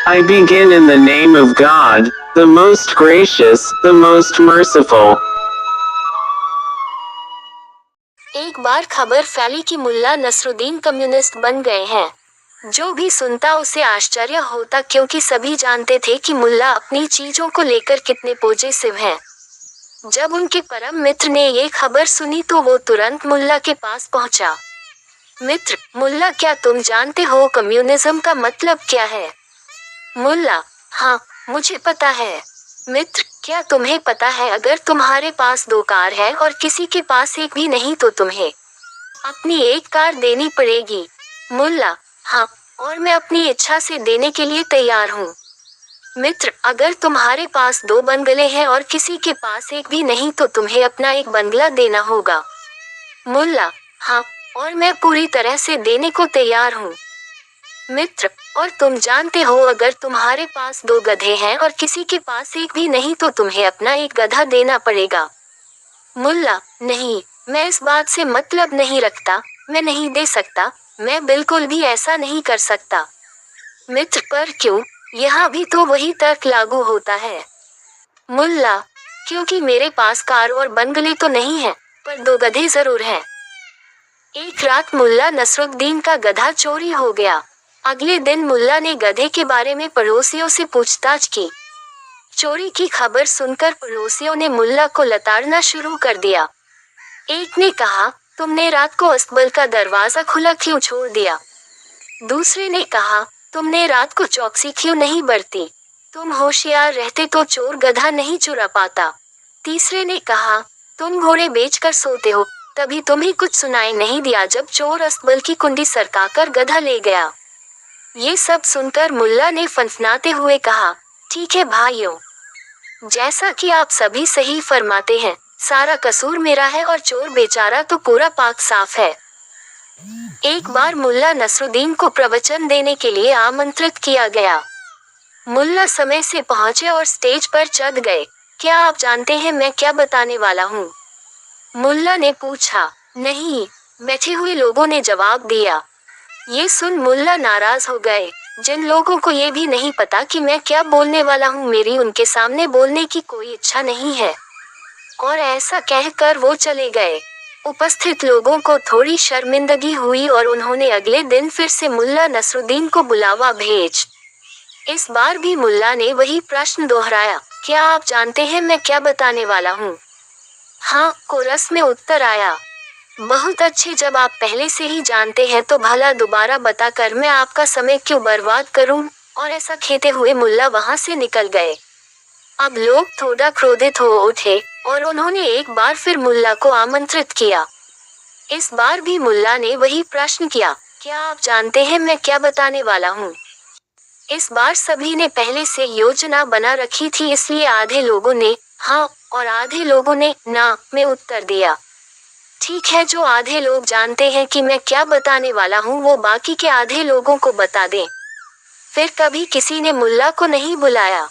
I begin in the name of God, the most gracious, the most merciful. एक बार खबर फैली कि Mulla Nasruddin communist बन गए हैं। जो भी सुनता उसे आश्चर्य होता, क्योंकि सभी जानते थे कि मुल्ला अपनी चीजों को लेकर कितने पॉजिटिव हैं। जब उनके परम मित्र ने ये खबर सुनी तो वो तुरंत मुल्ला के पास पहुंचा। मित्र, मुल्ला, क्या तुम जानते हो कम्युनिज्म का मतलब क्या है? मुल्ला: हाँ, मुझे पता है। मित्र: क्या तुम्हें पता है अगर तुम्हारे पास 2 कार है और किसी के पास एक भी नहीं तो तुम्हें अपनी एक कार देनी पड़ेगी? मुल्ला: हाँ, और मैं अपनी इच्छा से देने के लिए तैयार हूँ। मित्र: अगर तुम्हारे पास 2 बंगले हैं और किसी के पास एक भी नहीं तो तुम्हें अपना एक बंगला देना होगा। मुल्ला: हाँ, और मैं पूरी तरह से देने को तैयार हूँ। मित्र: और तुम जानते हो अगर तुम्हारे पास 2 गधे हैं और किसी के पास एक भी नहीं तो तुम्हें अपना एक गधा देना पड़ेगा। मुल्ला: नहीं, मैं इस बात से मतलब नहीं रखता, मैं नहीं दे सकता, मैं बिल्कुल भी ऐसा नहीं कर सकता। मित्र: पर क्यों? यहाँ भी तो वही तर्क लागू होता है। मुल्ला: क्योंकि मेरे पास कार और बंगले तो नहीं है, पर 2 गधे जरूर हैं। एक रात मुल्ला नसरुद्दीन का गधा चोरी हो गया। अगले दिन मुल्ला ने गधे के बारे में पड़ोसियों से पूछताछ की। चोरी की खबर सुनकर पड़ोसियों ने मुल्ला को लताड़ना शुरू कर दिया। एक ने कहा, तुमने रात को अस्तबल का दरवाजा खुला क्यों छोड़ दिया? दूसरे ने कहा, तुमने रात को चौकसी क्यों नहीं बरती? तुम होशियार रहते तो चोर गधा नहीं चुरा पाता। तीसरे ने कहा, तुम घोड़े बेचकर सोते हो, तभी तुम्हें कुछ सुनाई नहीं दिया जब चोर अस्तबल की कुंडी सरकाकर गधा ले गया। ये सब सुनकर मुल्ला ने फनफनाते हुए कहा, ठीक है भाइयों, जैसा कि आप सभी सही फरमाते हैं, सारा कसूर मेरा है और चोर बेचारा तो पूरा पाक साफ है। एक बार मुल्ला नसरुद्दीन को प्रवचन देने के लिए आमंत्रित किया गया। मुल्ला समय से पहुंचे और स्टेज पर चढ़ गए। क्या आप जानते हैं मैं क्या बताने वाला हूँ? मुल्ला ने पूछा। नहीं, बैठे हुए लोगों ने जवाब दिया। ये सुन मुल्ला नाराज हो गए। जिन लोगों को ये भी नहीं पता कि मैं क्या बोलने वाला हूँ, मेरी उनके सामने बोलने की कोई इच्छा नहीं है। और ऐसा कहकर वो चले गए। उपस्थित लोगों को थोड़ी शर्मिंदगी हुई और उन्होंने अगले दिन फिर से मुल्ला नसरुद्दीन को बुलावा भेज। इस बार भी मुल्ला ने वही प्रश्न दोहराया, क्या आप जानते हैं मैं क्या बताने वाला हूँ? हाँ, कोरस में उत्तर आया। बहुत अच्छे, जब आप पहले से ही जानते हैं तो भला दोबारा बताकर मैं आपका समय क्यों बर्बाद करूं? और ऐसा कहते हुए मुल्ला वहां से निकल गए। अब लोग थोड़ा क्रोधित हो उठे और उन्होंने एक बार फिर मुल्ला को आमंत्रित किया। इस बार भी मुल्ला ने वही प्रश्न किया, क्या आप जानते हैं मैं क्या बताने वाला हूँ? इस बार सभी ने पहले से योजना बना रखी थी, इसलिए आधे लोगों ने हाँ और आधे लोगों ने ना में उत्तर दिया। ठीक है, जो आधे लोग जानते हैं कि मैं क्या बताने वाला हूँ वो बाकी के आधे लोगों को बता दें। फिर कभी किसी ने मुल्ला को नहीं बुलाया।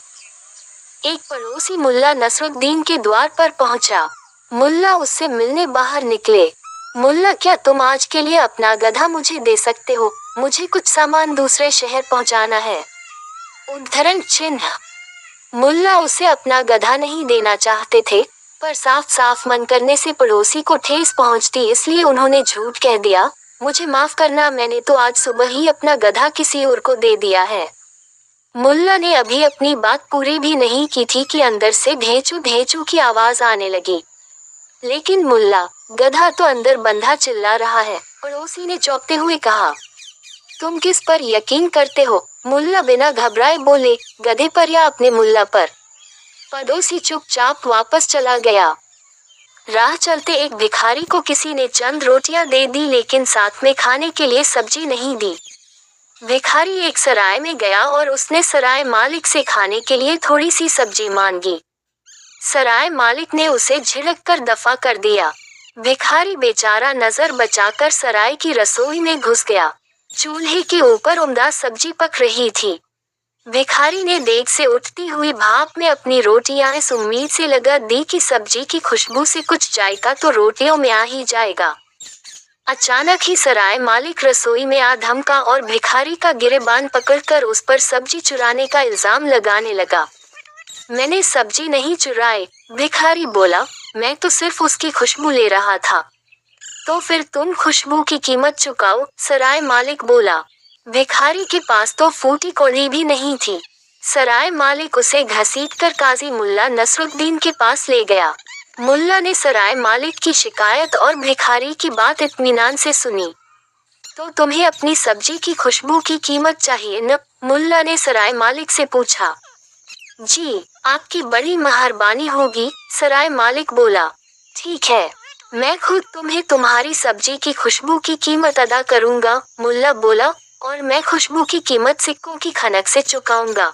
एक पड़ोसी मुल्ला नसरुद्दीन के द्वार पर पहुंचा। मुल्ला उससे मिलने बाहर निकले। मुल्ला, क्या तुम आज के लिए अपना गधा मुझे दे सकते हो? मुझे कुछ सामान दूसरे शहर पहुंचाना है। उद्धरण चिन्ह। मुल्ला उसे अपना गधा नहीं देना चाहते थे, पर साफ साफ मन करने से पड़ोसी को ठेस पहुंचती, इसलिए उन्होंने झूठ कह दिया, मुझे माफ करना, मैंने तो आज सुबह ही अपना गधा किसी और को दे दिया है। मुल्ला ने अभी अपनी बात पूरी भी नहीं की थी कि अंदर से भेचू भेचू की आवाज आने लगी। लेकिन मुल्ला, गधा तो अंदर बंधा चिल्ला रहा है। पड़ोसी ने चौंकते हुए कहा, तुम किस पर यकीन करते हो? मुल्ला बिना घबराए बोले, गधे पर या अपने मुल्ला पर? पड़ोसी चुपचाप वापस चला गया। राह चलते एक भिखारी को किसी ने चंद रोटियां दे दी, लेकिन साथ में खाने के लिए सब्जी नहीं दी। भिखारी एक सराय में गया और उसने सराय मालिक से खाने के लिए थोड़ी सी सब्जी मांगी। सराय मालिक ने उसे झिड़क कर दफा कर दिया। भिखारी बेचारा नजर बचाकर सराय की रसोई में घुस गया। चूल्हे के ऊपर उम्दा सब्जी पक रही थी। भिखारी ने देग से उठती हुई भाप में अपनी रोटियां इस उम्मीद से लगा दी कि सब्जी की खुशबू से कुछ जायका तो रोटियों में आ ही जाएगा। अचानक ही सराय मालिक रसोई में आ धमका और भिखारी का गिरेबान पकड़कर उस पर सब्जी चुराने का इल्जाम लगाने लगा। मैंने सब्जी नहीं चुराई, भिखारी बोला, मैं तो सिर्फ उसकी खुशबू ले रहा था। तो फिर तुम खुशबू की कीमत चुकाओ, सराय मालिक बोला। भिखारी के पास तो फूटी कौड़ी भी नहीं थी। सराय मालिक उसे घसीटकर काजी मुल्ला नसरुद्दीन के पास ले गया। मुल्ला ने सराय मालिक की शिकायत और भिखारी की बात इत्मीनान से सुनी। तो तुम्हें अपनी सब्जी की खुशबू की कीमत चाहिए न? मुल्ला ने सराय मालिक से पूछा। जी, आपकी बड़ी मेहरबानी होगी, सराय मालिक बोला। ठीक है, मैं खुद तुम्हें तुम्हारी सब्जी की खुशबू की कीमत अदा करूंगा, मुल्ला बोला, और मैं खुशबू की कीमत सिक्कों की खनक से चुकाऊंगा।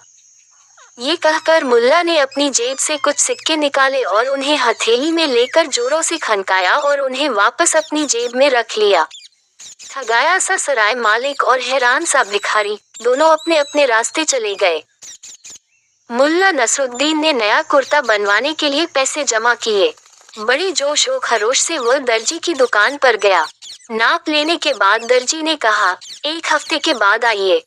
ये कहकर मुल्ला ने अपनी जेब से कुछ सिक्के निकाले और उन्हें हथेली में लेकर जोरों से खनकाया और उन्हें वापस अपनी जेब में रख लिया। ठगाया सा सराय मालिक और हैरान सा भिखारी दोनों अपने अपने रास्ते चले गए। मुल्ला नसरुद्दीन ने नया कुर्ता बनवाने के लिए पैसे जमा किए। बड़ी जोश और खरोश से वह दर्जी की दुकान पर गया। नाप लेने के बाद दर्जी ने कहा, 1 हफ्ते के बाद आइए।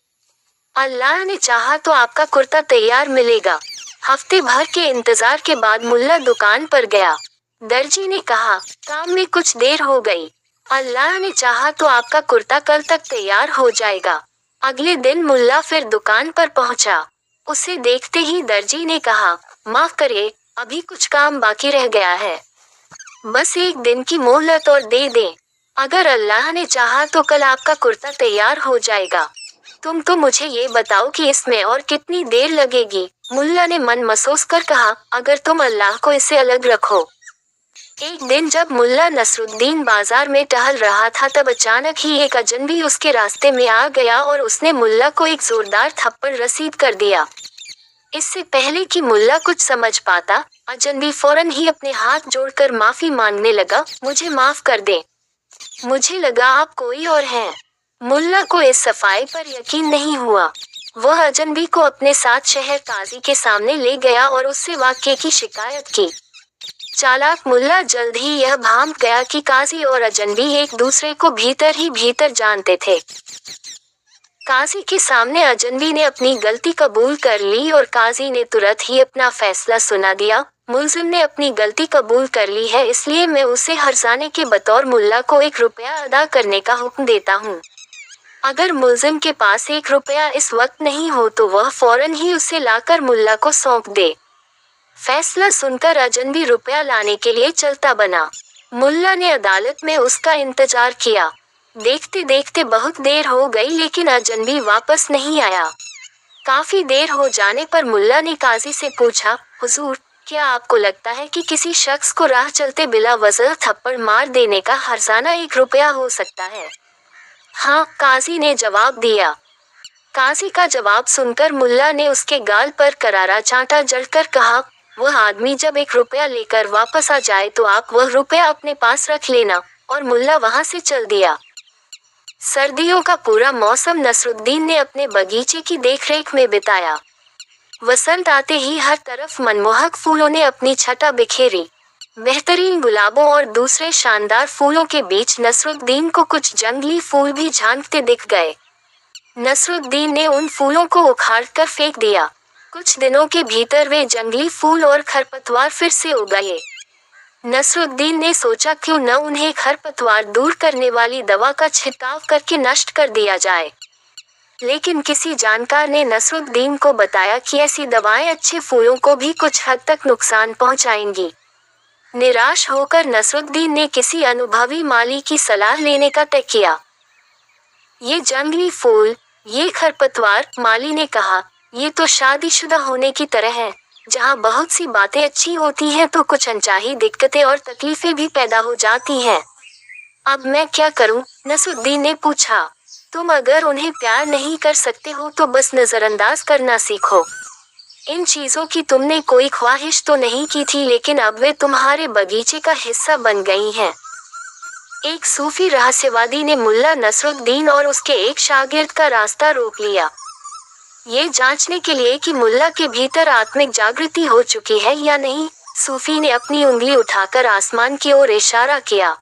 अल्लाह ने चाहा तो आपका कुर्ता तैयार मिलेगा। हफ्ते भर के इंतजार के बाद मुल्ला दुकान पर गया। दर्जी ने कहा, काम में कुछ देर हो गई। अल्लाह ने चाहा तो आपका कुर्ता कल तक तैयार हो जाएगा। अगले दिन मुल्ला फिर दुकान पर पहुंचा। उसे देखते ही दर्जी ने कहा, माफ करिए, अभी कुछ काम बाकी रह गया है। बस 1 दिन की मोहलत और दे दें। अगर अल्लाह ने चाहा तो कल आपका कुर्ता तैयार हो जाएगा। तुम तो मुझे ये बताओ कि इसमें और कितनी देर लगेगी? मुल्ला ने मन महसूस कर कहा, अगर तुम अल्लाह को इससे अलग रखो। एक दिन जब मुल्ला नसरुद्दीन बाजार में टहल रहा था तब अचानक ही एक अजनबी उसके रास्ते में आ गया और उसने मुल्ला को एक जोरदार थप्पड़ रसीद कर दिया। इससे पहले कि मुल्ला कुछ समझ पाता, अजनबी फौरन ही अपने हाथ जोड़कर माफी मांगने लगा, मुझे माफ कर दें। मुझे लगा आप कोई और हैं। मुल्ला को इस सफाई पर यकीन नहीं हुआ। वह अजनबी को अपने साथ शहर काजी के सामने ले गया और उससे वाक़ये की शिकायत की। चालाक मुल्ला जल्द ही यह भांप गया कि काजी और अजनबी एक दूसरे को भीतर ही भीतर जानते थे। काजी के सामने अजनबी ने अपनी गलती कबूल कर ली और काजी ने तुरंत ही अपना फैसला सुना दिया। मुल्जिम ने अपनी गलती कबूल कर ली है, इसलिए मैं उसे हर्जाने के बतौर मुल्ला को 1 रुपया अदा करने का हुक्म देता हूँ। अगर मुल्जिम के पास 1 रुपया इस वक्त नहीं हो तो वह फौरन ही उसे लाकर मुल्ला को सौंप दे। फैसला सुनकर अजनबी रुपया लाने के लिए चलता बना। मुल्ला ने अदालत में उसका इंतजार किया। देखते देखते बहुत देर हो गई लेकिन अजनबी वापस नहीं आया। काफी देर हो जाने पर मुल्ला ने काजी से पूछा, हुजूर, क्या आपको लगता है कि किसी शख्स को राह चलते बिला वजह थप्पड़ मार देने का हर्जाना 1 रुपया हो सकता है? हाँ, काजी ने जवाब दिया। काजी का जवाब सुनकर मुल्ला ने उसके गाल पर करारा चांटा जड़कर कहा, वह आदमी जब 1 रुपया लेकर वापस आ जाए तो आप वह रुपया अपने पास रख लेना। और मुल्ला वहां से चल दिया। सर्दियों का पूरा मौसम नसरुद्दीन ने अपने बगीचे की देखरेख में बिताया। वसंत आते ही हर तरफ मनमोहक फूलों ने अपनी छटा बिखेरी। बेहतरीन गुलाबों और दूसरे शानदार फूलों के बीच नसरुद्दीन को कुछ जंगली फूल भी झांकते दिख गए। नसरुद्दीन ने उन फूलों को उखाड़कर फेंक दिया। कुछ दिनों के भीतर वे जंगली फूल और खरपतवार फिर से उगाए। नसरुद्दीन ने सोचा क्यों न उन्हें खरपतवार दूर करने वाली दवा का छिड़काव करके नष्ट कर दिया जाए। लेकिन किसी जानकार ने नसरुद्दीन को बताया कि ऐसी दवाएं अच्छे फूलों को भी कुछ हद तक नुकसान पहुंचाएंगी। निराश होकर नसरुद्दीन ने किसी अनुभवी माली की सलाह लेने का तय किया। ये जंगली फूल, ये खरपतवार, माली ने कहा, ये तो शादीशुदा होने की तरह है। जहाँ बहुत सी बातें अच्छी होती हैं तो कुछ अनचाही दिक्कतें और तकलीफें भी पैदा हो जाती हैं। अब मैं क्या करूं? नसरुद्दीन ने पूछा। तुम अगर उन्हें प्यार नहीं कर सकते हो तो बस नजरअंदाज करना सीखो। इन चीजों की तुमने कोई ख्वाहिश तो नहीं की थी लेकिन अब वे तुम्हारे बगीचे का हिस्सा बन गई हैं। एक सूफी रहस्यवादी ने मुल्ला नसरुद्दीन और उसके एक शागिर्द का रास्ता रोक लिया। ये जांचने के लिए कि मुल्ला के भीतर आत्मिक जागृति हो चुकी है या नहीं, सूफी ने अपनी उंगली उठाकर आसमान की ओर इशारा किया।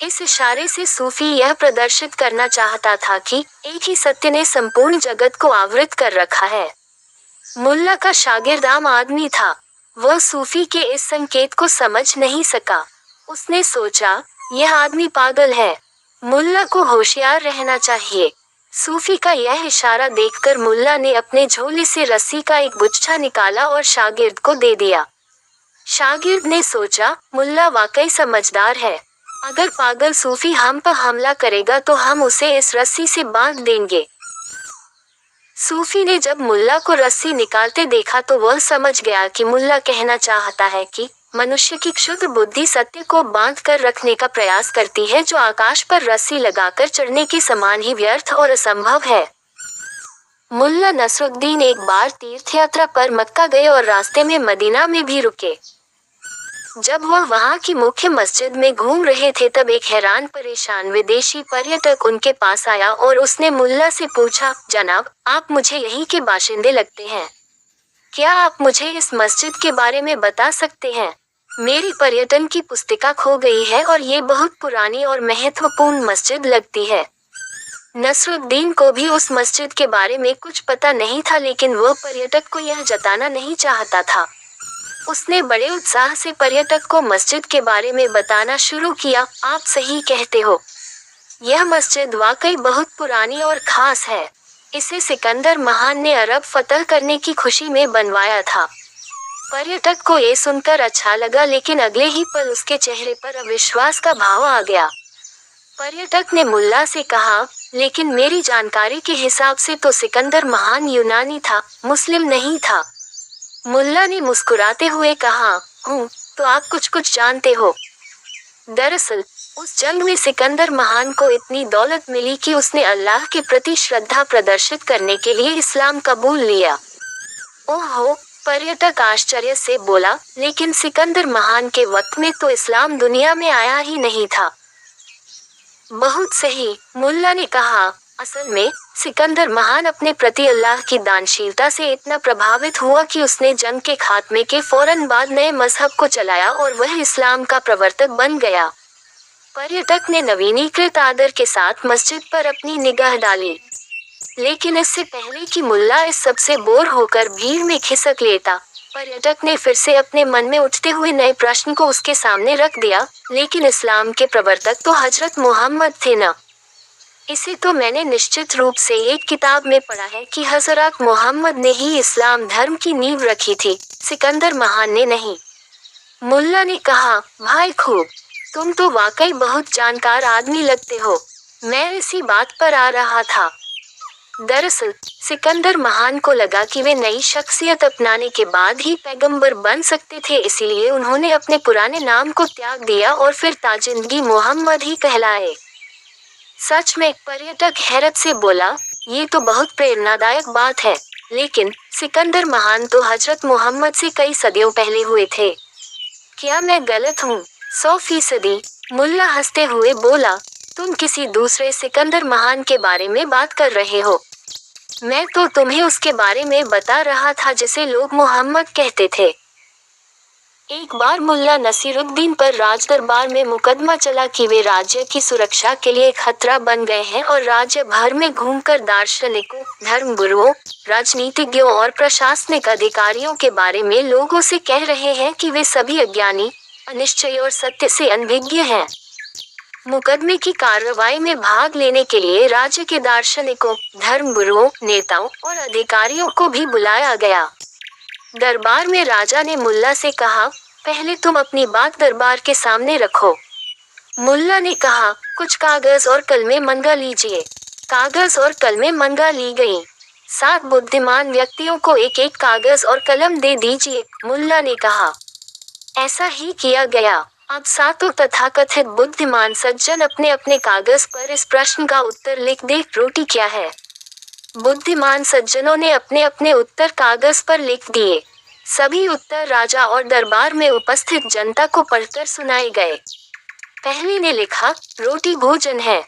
इस इशारे से सूफी यह प्रदर्शित करना चाहता था कि एक ही सत्य ने संपूर्ण जगत को आवृत कर रखा है। मुल्ला का शागिर्द आम आदमी था। वह सूफी के इस संकेत को समझ नहीं सका। उसने सोचा, यह आदमी पागल है, मुल्ला को होशियार रहना चाहिए। सूफी का यह इशारा देखकर मुल्ला ने अपने झोले से रस्सी का एक गुच्छा निकाला और शागिर्द को दे दिया। शागिर्द ने सोचा, मुल्ला वाकई समझदार है। अगर पागल सूफी हम पर हमला करेगा तो हम उसे इस रस्सी से बांध देंगे। सूफी ने जब मुल्ला को रस्सी निकालते देखा तो वह समझ गया कि मुल्ला कहना चाहता है कि मनुष्य की क्षुद्र बुद्धि सत्य को बांध कर रखने का प्रयास करती है, जो आकाश पर रस्सी लगाकर चढ़ने के समान ही व्यर्थ और असंभव है। मुल्ला नसरुद्दीन एक बार तीर्थ यात्रा पर मक्का गए और रास्ते में मदीना में भी रुके। जब वह वहां की मुख्य मस्जिद में घूम रहे थे तब एक हैरान परेशान विदेशी पर्यटक उनके पास आया और उसने मुल्ला से पूछा, जनाब, आप मुझे यहीं के बाशिंदे लगते हैं। क्या आप मुझे इस मस्जिद के बारे में बता सकते हैं? मेरी पर्यटन की पुस्तिका खो गई है और ये बहुत पुरानी और महत्वपूर्ण मस्जिद लगती है। नसरुद्दीन को भी उस मस्जिद के बारे में कुछ पता नहीं था, लेकिन वह पर्यटक को यह जताना नहीं चाहता था। उसने बड़े उत्साह से पर्यटक को मस्जिद के बारे में बताना शुरू किया। आप सही कहते हो, यह मस्जिद वाकई बहुत पुरानी और खास है। इसे सिकंदर महान ने अरब फतह करने की खुशी में बनवाया था। पर्यटक को ये सुनकर अच्छा लगा, लेकिन अगले ही पल उसके चेहरे पर अविश्वास का भाव आ गया। पर्यटक ने मुल्ला से कहा, लेकिन मेरी जानकारी के हिसाब से तो सिकंदर महान यूनानी था, मुस्लिम नहीं था। मुल्ला ने मुस्कुराते हुए कहा, तो आप कुछ जानते हो। दरअसल उस जंग में सिकंदर महान को इतनी दौलत मिली कि उसने अल्लाह के प्रति श्रद्धा प्रदर्शित करने के लिए इस्लाम कबूल लिया। ओहो, पर्यटक आश्चर्य से बोला, लेकिन सिकंदर महान के वक्त में तो इस्लाम दुनिया में आया ही नहीं था। बहुत सही, मुल्ला ने कहा। असल में सिकंदर महान अपने प्रति अल्लाह की दानशीलता से इतना प्रभावित हुआ कि उसने जंग के खात्मे के फौरन बाद नए मजहब को चलाया और वह इस्लाम का प्रवर्तक बन गया। पर्यटक ने नवीनीकृत आदर के साथ मस्जिद पर अपनी निगाह डाली, लेकिन इससे पहले कि मुल्ला इस सब से बोर होकर भीड़ में खिसक लेता, पर्यटक ने फिर से अपने मन में उठते हुए नए प्रश्न को उसके सामने रख दिया, लेकिन इस्लाम के प्रवर्तक तो हजरत मोहम्मद थे ना? इसे तो मैंने निश्चित रूप से एक किताब में पढ़ा है कि हजरत मोहम्मद ने ही इस्लाम धर्म की नींव रखी थी, सिकंदर महान ने नहीं। मुल्ला ने कहा, भाई खूब, तुम तो वाकई बहुत जानकार आदमी लगते हो। मैं इसी बात पर आ रहा था। दरअसल सिकंदर महान को लगा कि वे नई शख्सियत अपनाने के बाद ही पैगंबर बन सकते थे, इसीलिए उन्होंने अपने पुराने नाम को त्याग दिया और फिर ताजिंदगी मोहम्मद ही कहलाए। सच में, पर्यटक हैरत से बोला, ये तो बहुत प्रेरणादायक बात है, लेकिन सिकंदर महान तो हजरत मोहम्मद से कई सदियों पहले हुए थे। क्या मैं गलत हूँ? 100%। मुल्ला हंसते हुए बोला, तुम किसी दूसरे सिकंदर महान के बारे में बात कर रहे हो। मैं तो तुम्हें उसके बारे में बता रहा था जिसे लोग मोहम्मद कहते थे। एक बार मुल्ला नसीरुद्दीन पर राज दरबार में मुकदमा चला कि वे राज्य की सुरक्षा के लिए खतरा बन गए हैं और राज्य भर में घूमकर दार्शनिकों, धर्मगुरुओं, राजनीतिज्ञों और प्रशासनिक अधिकारियों के बारे में लोगों से कह रहे हैं कि वे सभी अज्ञानी, अनिश्चय और सत्य से अनभिज्ञ हैं। मुकदमे की कार्रवाई में भाग लेने के लिए राज्य के दार्शनिकों, धर्मगुरुओं, नेताओं और अधिकारियों को भी बुलाया गया। दरबार में राजा ने मुल्ला से कहा, पहले तुम अपनी बात दरबार के सामने रखो। मुल्ला ने कहा, कुछ कागज और कलमें मंगा लीजिए। कागज और कलमें मंगा ली गईं। 7 बुद्धिमान व्यक्तियों को एक एक कागज और कलम दे दीजिए, मुल्ला ने कहा। ऐसा ही किया गया। अब 7 तथाकथित बुद्धिमान सज्जन अपने अपने कागज पर इस प्रश्न का उत्तर लिख दे, रोटी क्या है? बुद्धिमान सज्जनों ने अपने अपने उत्तर कागज पर लिख दिए। सभी उत्तर राजा और दरबार में उपस्थित जनता को पढ़कर सुनाए गए। पहले ने लिखा, रोटी भोजन है।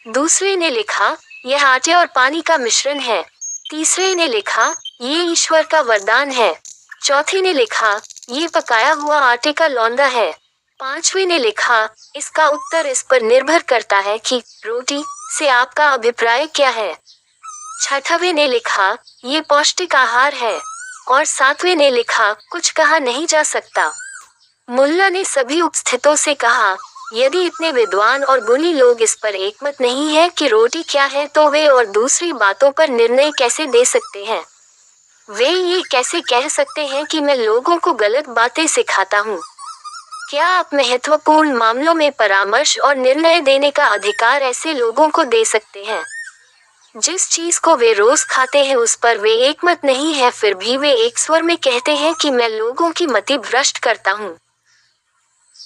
दूसरे ने लिखा, यह आटे और पानी का मिश्रण है। तीसरे ने लिखा, ये ईश्वर का वरदान है। चौथे ने लिखा, ये पकाया हुआ आटे का लौंदा है। 5वें ने लिखा, इसका उत्तर इस पर निर्भर करता है कि रोटी से आपका अभिप्राय क्या है। 6वें ने लिखा, ये पौष्टिक आहार है। और 7वें ने लिखा, कुछ कहा नहीं जा सकता। मुल्ला ने सभी उपस्थितों से कहा, यदि इतने विद्वान और गुणी लोग इस पर एकमत नहीं है कि रोटी क्या है तो वे और दूसरी बातों पर निर्णय कैसे दे सकते हैं। वे ये कैसे कह सकते हैं कि मैं लोगों को गलत बातें सिखाता हूँ। क्या आप महत्वपूर्ण मामलों में परामर्श और निर्णय देने का अधिकार ऐसे लोगों को दे सकते हैं? जिस चीज को वे रोज खाते हैं उस पर वे एकमत नहीं है, फिर भी वे एक स्वर में कहते हैं कि मैं लोगों की मति भ्रष्ट करता हूँ।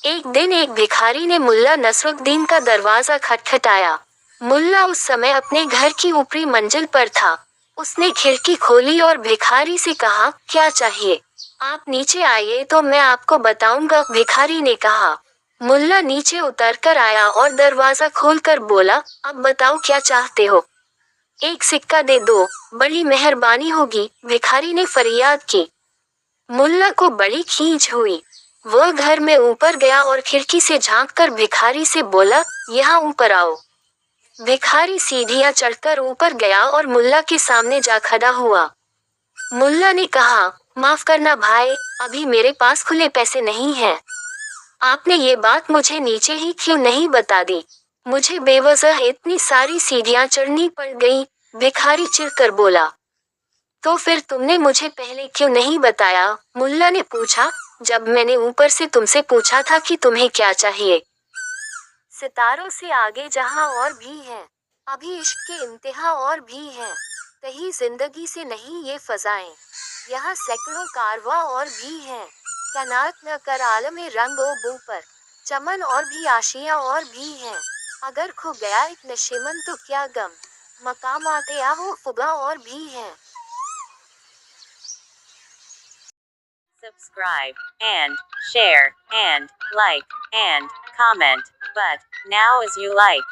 एक दिन एक भिखारी ने मुल्ला नसरुद्दीन का दरवाजा खटखटाया। मुल्ला उस समय अपने घर की ऊपरी मंजिल पर था। उसने खिड़की खोली और भिखारी से कहा, क्या चाहिए? आप नीचे आइए तो मैं आपको बताऊंगा, भिखारी ने कहा। मुल्ला नीचे उतर कर आया और दरवाजा खोलकर बोला, अब बताओ क्या चाहते हो? एक सिक्का दे दो, बड़ी मेहरबानी होगी, भिखारी ने फरियाद की। मुल्ला को बड़ी खींच हुई। वह घर में ऊपर गया और खिड़की से झांककर भिखारी से बोला, यहाँ ऊपर आओ। भिखारी सीढ़ियां चढ़कर ऊपर गया और मुल्ला के सामने जा खड़ा हुआ। मुल्ला ने कहा, माफ करना भाई, अभी मेरे पास खुले पैसे नहीं हैं। आपने ये बात मुझे नीचे ही क्यों नहीं बता दी? मुझे बेवजह इतनी सारी सीढ़ियां चढ़नी पड़ गई, भिखारी चिढ़कर बोला। तो फिर तुमने मुझे पहले क्यों नहीं बताया? मुल्ला ने पूछा, जब मैंने ऊपर से तुमसे पूछा था कि तुम्हें क्या चाहिए। सितारों से आगे जहां और भी है, अभी इश्क के इंतहा और भी है, कहीं जिंदगी से नहीं ये फजाएं, यहाँ सैकड़ों कारवां और भी हैं, कनात न कर आलमे रंग ओ बू पर, चमन और भी आशियां और भी हैं, अगर खो गया एक नशेमन तो क्या गम, मकामाते आ वो फुगा और भी हैं। Subscribe and share and like and comment, but now as you like.